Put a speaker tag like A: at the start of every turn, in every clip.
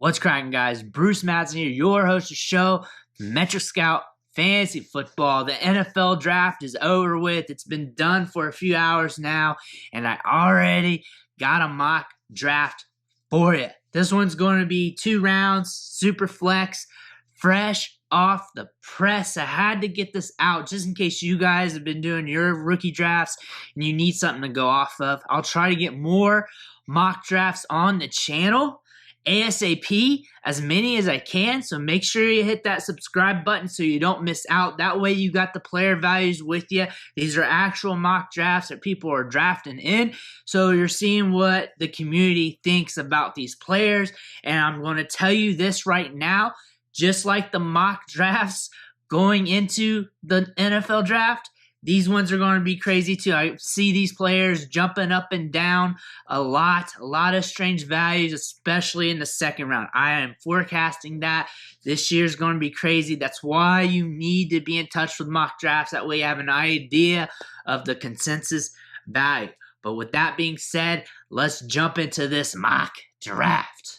A: What's cracking, guys? Bruce Madsen here, your host of the show, Metric Scout Fantasy Football. The NFL draft is over with. It's been done for a few hours now, and I already got a mock draft for you. This one's going to be 2 rounds, Superflex, fresh off the press. I had to get this out just in case you guys have been doing your rookie drafts and you need something to go off of. I'll try to get more mock drafts on the channel ASAP, as many as I can, so make sure you hit that subscribe button so you don't miss out. That way you got the player values with you. These are actual mock drafts that people are drafting in, so you're seeing what the community thinks about these players. And I'm going to tell you this right now, just like the mock drafts going into the NFL draft, these ones are going to be crazy too. I see these players jumping up and down a lot of strange values, especially in the second round. I am forecasting that this year is going to be crazy. That's why you need to be in touch with mock drafts. That way you have an idea of the consensus value. But with that being said, let's jump into this mock draft.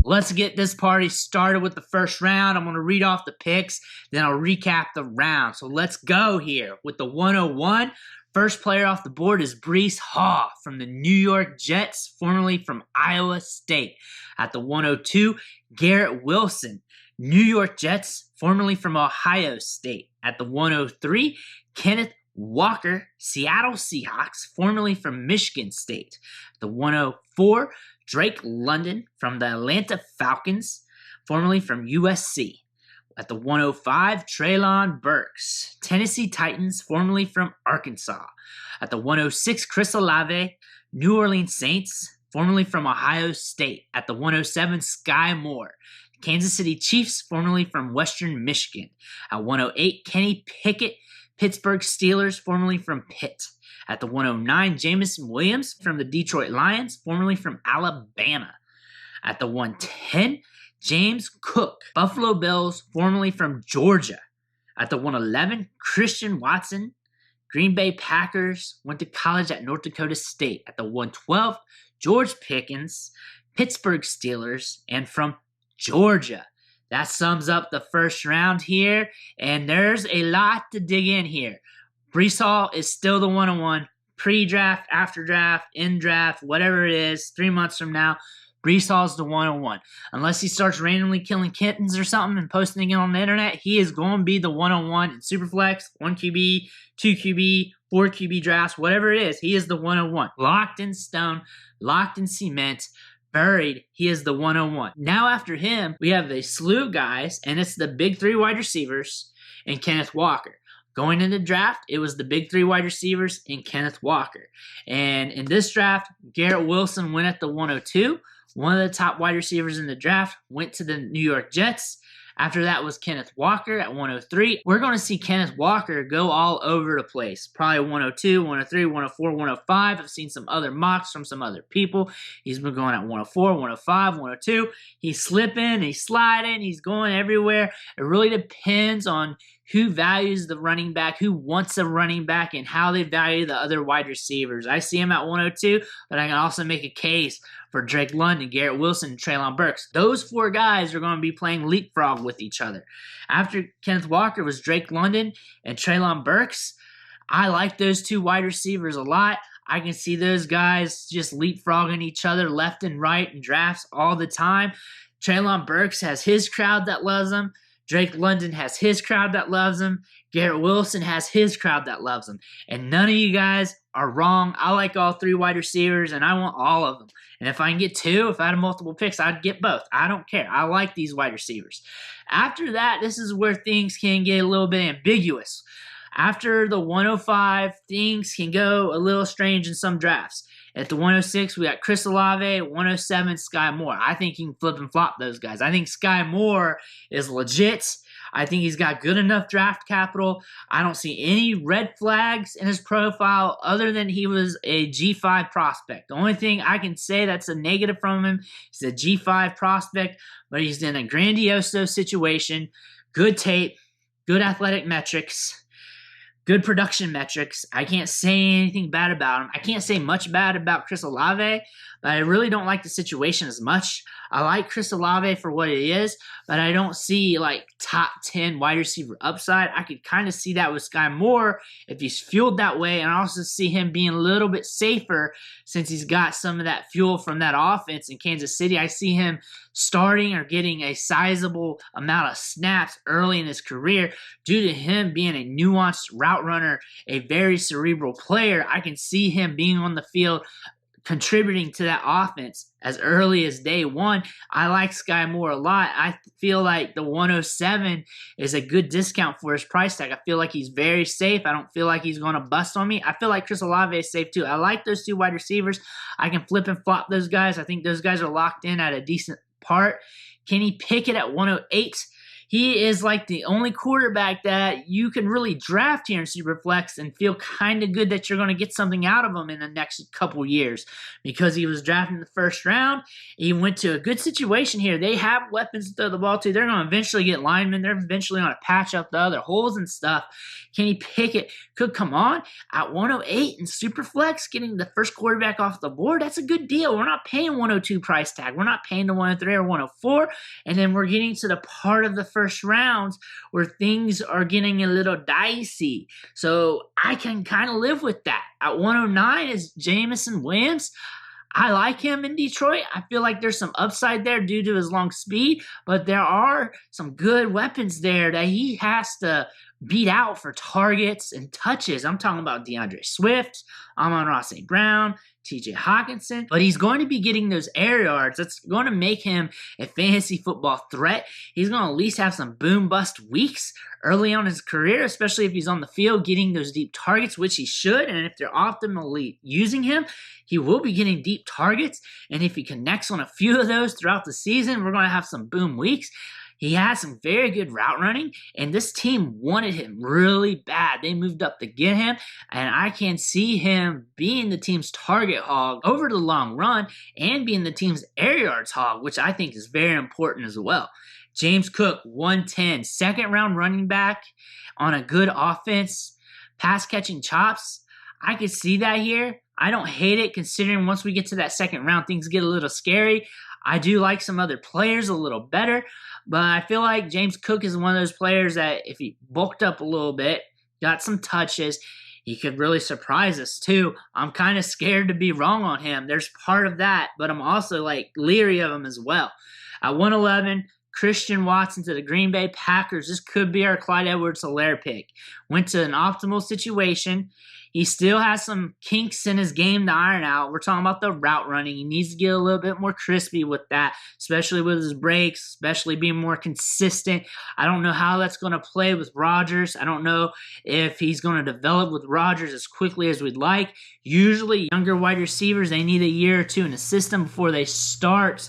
A: Let's get this party started with the first round. I'm going to read off the picks, then I'll recap the round. So let's go here with the 101. First player off the board is Breece Hall from the New York Jets, formerly from Iowa State. At the 102, Garrett Wilson, New York Jets, formerly from Ohio State. At the 103, Kenneth Walker, Seattle Seahawks, formerly from Michigan State. At the 104, Drake London from the Atlanta Falcons, formerly from USC. At the 105, Treylon Burks, Tennessee Titans, formerly from Arkansas. At the 106, Chris Olave, New Orleans Saints, formerly from Ohio State. At the 107, Sky Moore, Kansas City Chiefs, formerly from Western Michigan. At 108, Kenny Pickett, Pittsburgh Steelers, formerly from Pitt. At the 109, Jameson Williams from the Detroit Lions, formerly from Alabama. At the 110, James Cook, Buffalo Bills, formerly from Georgia. At the 111, Christian Watson, Green Bay Packers, went to college at North Dakota State. At the 112, George Pickens, Pittsburgh Steelers, and from Georgia. That sums up the first round here, and there's a lot to dig in here. Breece Hall is still the 101, pre-draft, after draft, in draft, whatever it is, 3 months from now, Breece Hall's the 101. Unless he starts randomly killing kittens or something and posting it on the internet, he is going to be the 101 in Superflex, 1 QB, 2 QB, 4 QB drafts, whatever it is, he is the 101. Locked in stone, locked in cement, buried, he is the 101. Now after him, we have a slew of guys, and it's the big 3 wide receivers and Kenneth Walker. Going into the draft, it was the big 3 wide receivers and Kenneth Walker. And in this draft, Garrett Wilson went at the 102. One of the top wide receivers in the draft went to the New York Jets. After that was Kenneth Walker at 103. We're going to see Kenneth Walker go all over the place. Probably 102, 103, 104, 105. I've seen some other mocks from some other people. He's been going at 104, 105, 102. He's slipping, he's sliding, he's going everywhere. It really depends on who values the running back, who wants a running back, and how they value the other wide receivers. I see him at 102, but I can also make a case for Drake London, Garrett Wilson, and Treylon Burks. Those 4 guys are going to be playing leapfrog with each other. After Kenneth Walker was Drake London and Treylon Burks. I like those 2 wide receivers a lot. I can see those guys just leapfrogging each other left and right in drafts all the time. Treylon Burks has his crowd that loves him. Drake London has his crowd that loves him. Garrett Wilson has his crowd that loves him. And none of you guys are wrong. I like all 3 wide receivers, and I want all of them. And if I can get 2, if I had multiple picks, I'd get both. I don't care. I like these wide receivers. After that, this is where things can get a little bit ambiguous. After the 105, things can go a little strange in some drafts. At the 106, we got Chris Olave. 107, Sky Moore. I think you can flip and flop those guys. I think Sky Moore is legit. I think he's got good enough draft capital. I don't see any red flags in his profile other than he was a G5 prospect. The only thing I can say that's a negative from him is a G5 prospect, but he's in a grandiose situation, good tape, good athletic metrics. good production metrics. I can't say anything bad about him. I can't say much bad about Chris Olave, but I really don't like the situation as much. I like Chris Olave for what it is, but I don't see like top 10 wide receiver upside. I could kind of see that with Sky Moore if he's fueled that way, and I also see him being a little bit safer since he's got some of that fuel from that offense in Kansas City. I see him starting or getting a sizable amount of snaps early in his career due to him being a nuanced route runner, a very cerebral player. I can see him being on the field contributing to that offense as early as day one. I like Sky Moore a lot. I feel like the 107 is a good discount for his price tag. I feel like he's very safe. I don't feel like he's going to bust on me. I feel like Chris Olave is safe too. I like those two wide receivers. I can flip and flop those guys. I think those guys are locked in at a decent part. Kenny Pickett at 108. He is like the only quarterback that you can really draft here in Superflex and feel kind of good that you're going to get something out of him in the next couple years because he was drafted in the first round. He went to a good situation here. They have weapons to throw the ball to. They're going to eventually get linemen. They're eventually going to patch up the other holes and stuff. Kenny Pickett could come on at 108 in Superflex, getting the first quarterback off the board. That's a good deal. We're not paying 102 price tag. We're not paying the 103 or 104. And then we're getting to the part of the first rounds where things are getting a little dicey. So I can kind of live with that. At 109 is Jameson Williams. I like him in Detroit. I feel like there's some upside there due to his long speed, but there are some good weapons there that he has to beat out for targets and touches. I'm talking about DeAndre Swift, Amon-Ra St. Brown, TJ Hawkinson, but he's going to be getting those air yards. That's going to make him a fantasy football threat. He's going to at least have some boom-bust weeks early on in his career, especially if he's on the field getting those deep targets, which he should, and if they're optimally using him, he will be getting deep targets, and if he connects on a few of those throughout the season, we're going to have some boom weeks. He has some very good route running, and this team wanted him really bad. They moved up to get him, and I can see him being the team's target hog over the long run and being the team's air yards hog, which I think is very important as well. James Cook, 110, second-round running back on a good offense, pass-catching chops. I could see that here. I don't hate it considering once we get to that second round, things get a little scary. I do like some other players a little better, but I feel like James Cook is one of those players that if he bulked up a little bit, got some touches, he could really surprise us too. I'm kind of scared to be wrong on him. There's part of that, but I'm also like leery of him as well. At 111, Christian Watson to the Green Bay Packers. This could be our Clyde Edwards-Helaire pick. Went to an optimal situation. He still has some kinks in his game to iron out. We're talking about the route running. He needs to get a little bit more crispy with that, especially with his breaks, especially being more consistent. I don't know how that's going to play with Rodgers. I don't know if he's going to develop with Rodgers as quickly as we'd like. Usually, younger wide receivers, they need a year or two in the system before they start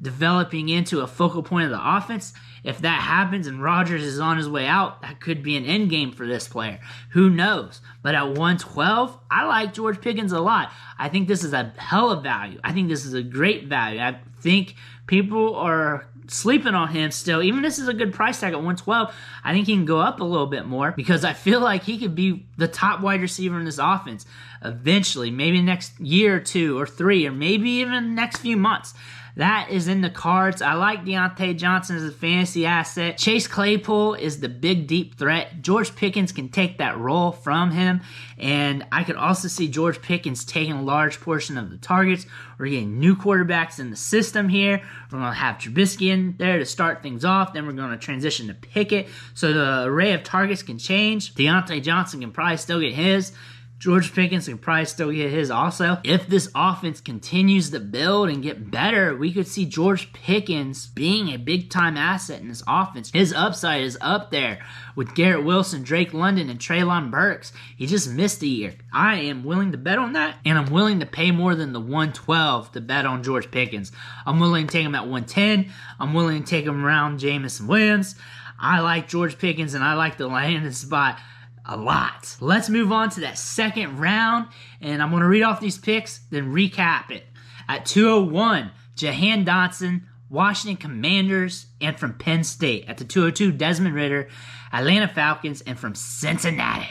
A: developing into a focal point of the offense. If that happens and Rodgers is on his way out, that could be an end game for this player. Who knows? But at 112, I like George Pickens a lot. I think this is a hell of value. I think this is a great value. I think people are sleeping on him still. Even this is a good price tag at 112. I think he can go up a little bit more because I feel like he could be the top wide receiver in this offense eventually, maybe next year or two or three, or maybe even the next few months. That is in the cards. I like Deontay Johnson as a fantasy asset. Chase Claypool is the big, deep threat. George Pickens can take that role from him. And I could also see George Pickens taking a large portion of the targets. We're getting new quarterbacks in the system here. We're going to have Trubisky in there to start things off. Then we're going to transition to Pickett. So the array of targets can change. Deontay Johnson can probably still get his. George Pickens can probably still get his also. If this offense continues to build and get better, we could see George Pickens being a big-time asset in this offense. His upside is up there with Garrett Wilson, Drake London, and Treylon Burks. He just missed a year. I am willing to bet on that, and I'm willing to pay more than the 112 to bet on George Pickens. I'm willing to take him at 110. I'm willing to take him around Jameson Williams. I like George Pickens, and I like the landing spot a lot. Let's move on to that second round, and I'm going to read off these picks, then recap it. At 201, Jahan Dotson, Washington Commanders, and from Penn State. At the 202, Desmond Ridder, Atlanta Falcons, and from Cincinnati.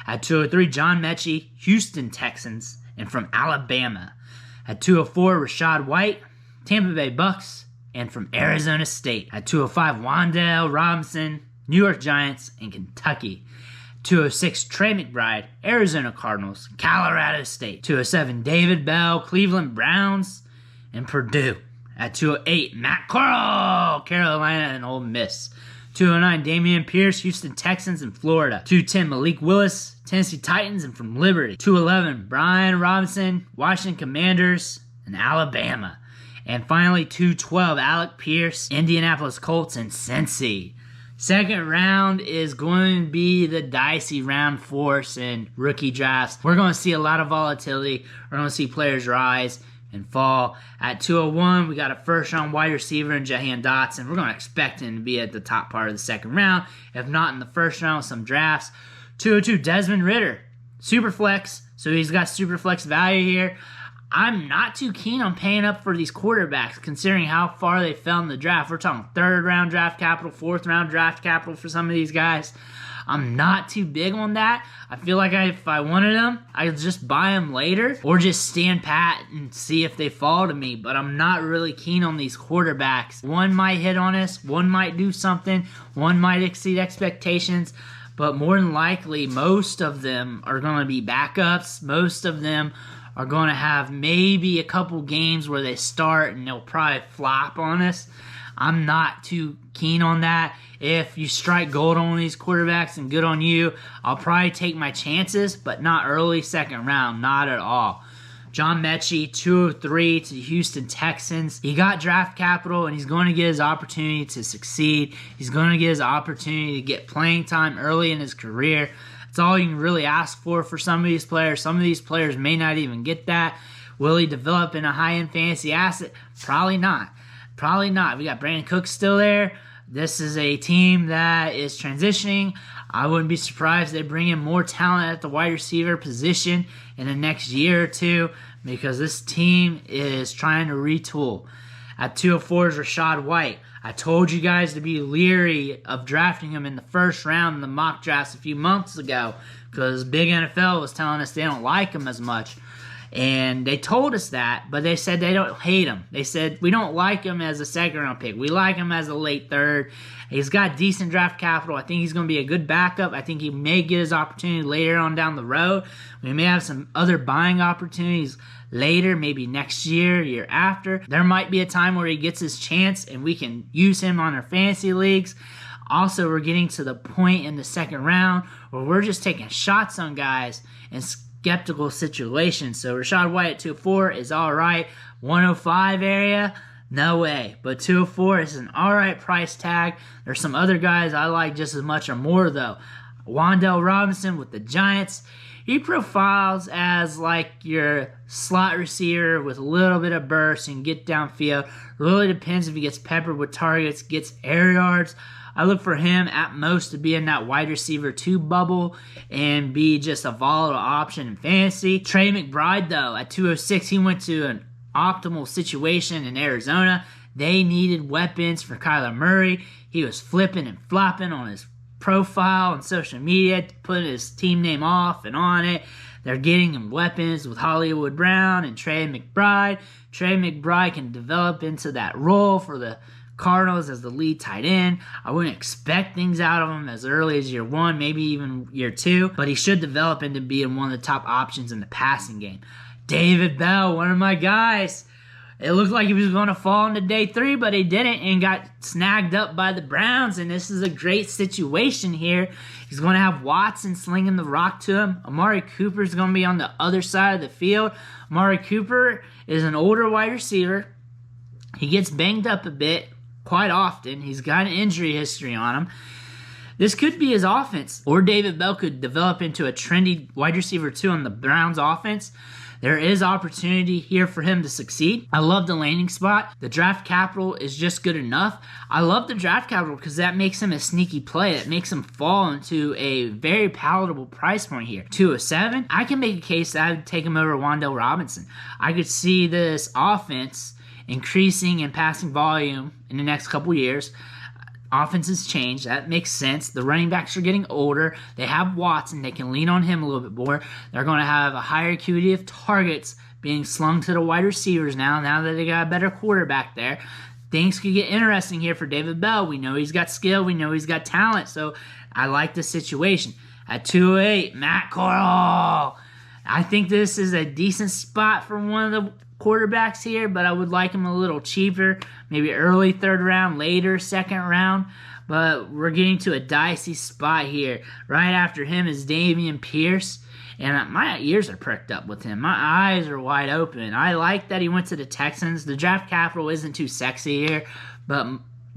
A: At 203, John Mechie, Houston Texans, and from Alabama. At 204, Rachaad White, Tampa Bay Bucks, and from Arizona State. At 205, Wan'Dale Robinson, New York Giants, and Kentucky. 206, Trey McBride, Arizona Cardinals, Colorado State. 207, David Bell, Cleveland Browns, and Purdue. At 208, Matt Corral, Carolina and Ole Miss. 209, Dameon Pierce, Houston Texans and Florida. 210, Malik Willis, Tennessee Titans and from Liberty. 211, Brian Robinson, Washington Commanders and Alabama. And finally, 212, Alec Pierce, Indianapolis Colts and Cincy. Second round is going to be the dicey round for us in rookie drafts. We're going to see a lot of volatility. We're going to see players rise and fall. At 201, we got a first-round wide receiver in Jahan Dotson. We're going to expect him to be at the top part of the second round, if not in the first round with some drafts. 202, Desmond Ridder, Superflex, so he's got Superflex value here. I'm not too keen on paying up for these quarterbacks, considering how far they fell in the draft. We're talking third-round draft capital, fourth-round draft capital for some of these guys. I'm not too big on that. I feel like if I wanted them, I'd just buy them later or just stand pat and see if they fall to me. But I'm not really keen on these quarterbacks. One might hit on us. One might do something. One might exceed expectations. But more than likely, most of them are going to be backups. Most of them are going to have maybe a couple games where they start and they'll probably flop on us. I'm not too keen on that. If you strike gold on these quarterbacks, and good on you, I'll probably take my chances, but not early second round, not at all. John Mechie, 203 to the Houston Texans. He got draft capital, and he's going to get his opportunity to succeed. He's going to get his opportunity to get playing time early in his career. That's all you can really ask for some of these players. Some of these players may not even get that. Will he develop in a high-end fantasy asset? Probably not. Probably not. We got Brandon Cooks still there. This is a team that is transitioning. I wouldn't be surprised if they bring in more talent at the wide receiver position in the next year or two, because this team is trying to retool. At 204 is Rachaad White. I told you guys to be leery of drafting him in the first round in the mock drafts a few months ago, because Big NFL was telling us they don't like him as much. And they told us that, but they said they don't hate him. They said, we don't like him as a second-round pick. We like him as a late third. He's got decent draft capital. I think he's going to be a good backup. I think he may get his opportunity later on down the road. We may have some other buying opportunities later, maybe next year, year after. There might be a time where he gets his chance, and we can use him on our fantasy leagues. Also, we're getting to the point in the second round where we're just taking shots on guys and skeptical situation. So Rachaad White at 204 is all right. 105 area, no way. But 204 is an all right price tag. There's some other guys I like just as much or more, though. Wan'Dale Robinson with the Giants. He profiles as like your slot receiver with a little bit of burst and get downfield. Really depends if he gets peppered with targets, gets air yards. I look for him at most to be in that wide receiver 2 bubble and be just a volatile option in fantasy. Trey McBride, though, at 206, he went to an optimal situation in Arizona. They needed weapons for Kyler Murray. He was flipping and flopping on his profile on social media, putting his team name off and on it. They're getting him weapons with Hollywood Brown and Trey McBride. Trey McBride can develop into that role for the Cardinals as the lead tight end. I wouldn't expect things out of him as early as year 1, maybe even year 2, but he should develop into being one of the top options in the passing game. David Bell, one of my guys. It looked like he was going to fall into day 3, but he didn't and got snagged up by the Browns, and this is a great situation here. He's going to have Watson slinging the rock to him. Amari Cooper is going to be on the other side of the field. Amari Cooper is an older wide receiver. He gets banged up a bit quite often. He's got an injury history on him. This could be his offense, or David Bell could develop into a trendy wide receiver 2 on the Browns offense. There is opportunity here for him to succeed. I love the landing spot. The draft capital is just good enough. I love the draft capital because that makes him a sneaky play. It makes him fall into a very palatable price point here. 207, I can make a case that I would take him over Wan'Dale Robinson. I could see this offense increasing in passing volume in the next couple years. offense has changed. That makes sense. The running backs are getting older. They have Watson. They can lean on him a little bit more. They're going to have a higher acuity of targets being slung to the wide receivers now that they got a better quarterback there. Things could get interesting here for David Bell. We know he's got skill. We know he's got talent. So I like the situation. At 208, Matt Corral. I think this is a decent spot for one of the quarterbacks here, but I would like him a little cheaper, maybe early third round, later second round. But we're getting to a dicey spot here. Right after him is Dameon Pierce, and my ears are perked up with him. My eyes are wide open. I like that he went to the Texans. The draft capital isn't too sexy here, but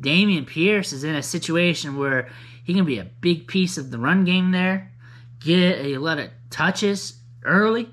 A: Dameon Pierce is in a situation where he can be a big piece of the run game there, get a lot of touches early,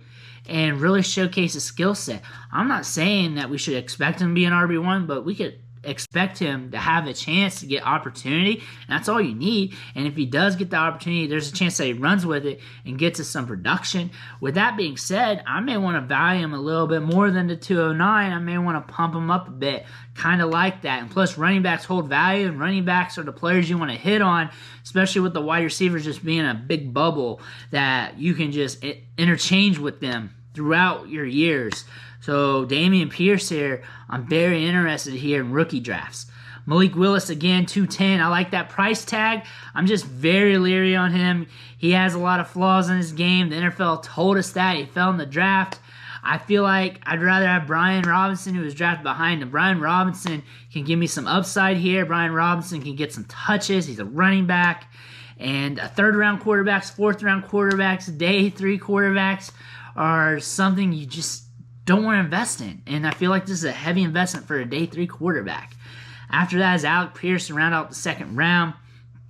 A: and really showcase his skill set. I'm not saying that we should expect him to be an RB1, but we could expect him to have a chance to get opportunity, and that's all you need. And if he does get the opportunity, there's a chance that he runs with it and gets to some production. With that being said, I may want to value him a little bit more than the 209. I may want to pump him up a bit, kind of like that. And plus, running backs hold value, and running backs are the players you want to hit on, especially with the wide receivers just being a big bubble that you can just interchange with them throughout your years. So Dameon Pierce here, I'm very interested here in rookie drafts. Malik Willis again, 210. I like that price tag. I'm just very leery on him. He has a lot of flaws in his game. The NFL told us that. He fell in the draft. I feel like I'd rather have Brian Robinson, who was drafted behind him. Brian Robinson can give me some upside here. Brian Robinson can get some touches. He's a running back. And third-round quarterbacks, fourth-round quarterbacks, day 3 quarterbacks are something you just don't want to invest in. And I feel like this is a heavy investment for a day 3 quarterback. After that is Alec Pierce to round out the second round.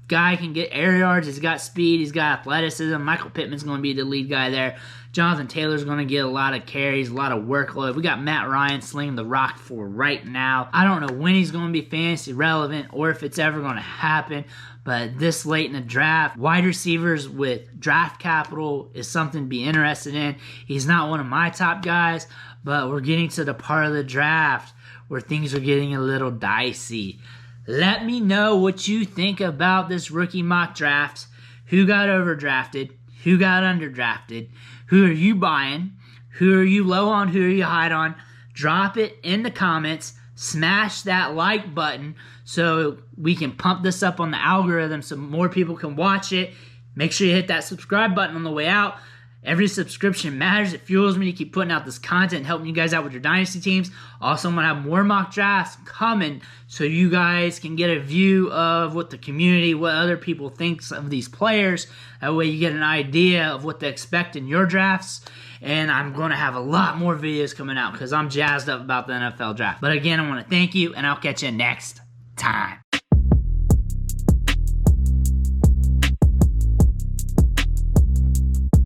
A: Guy can get air yards. He's got speed. He's got athleticism. Michael Pittman's going to be the lead guy there. Jonathan Taylor's going to get a lot of carries, a lot of workload. We got Matt Ryan slinging the rock for right now. I don't know when he's going to be fantasy relevant or if it's ever going to happen. But this late in the draft, wide receivers with draft capital is something to be interested in. He's not one of my top guys, but we're getting to the part of the draft where things are getting a little dicey. Let me know what you think about this rookie mock draft. Who got overdrafted? Who got underdrafted? Who are you buying? Who are you low on? Who are you high on? Drop it in the comments. Smash that like button so we can pump this up on the algorithm so more people can watch it. Make sure you hit that subscribe button on the way out. Every subscription matters. It fuels me to keep putting out this content and helping you guys out with your Dynasty teams. Also, I'm going to have more mock drafts coming so you guys can get a view of what the community, what other people think of these players. That way you get an idea of what to expect in your drafts. And I'm going to have a lot more videos coming out because I'm jazzed up about the NFL draft. But again, I want to thank you, and I'll catch you next time.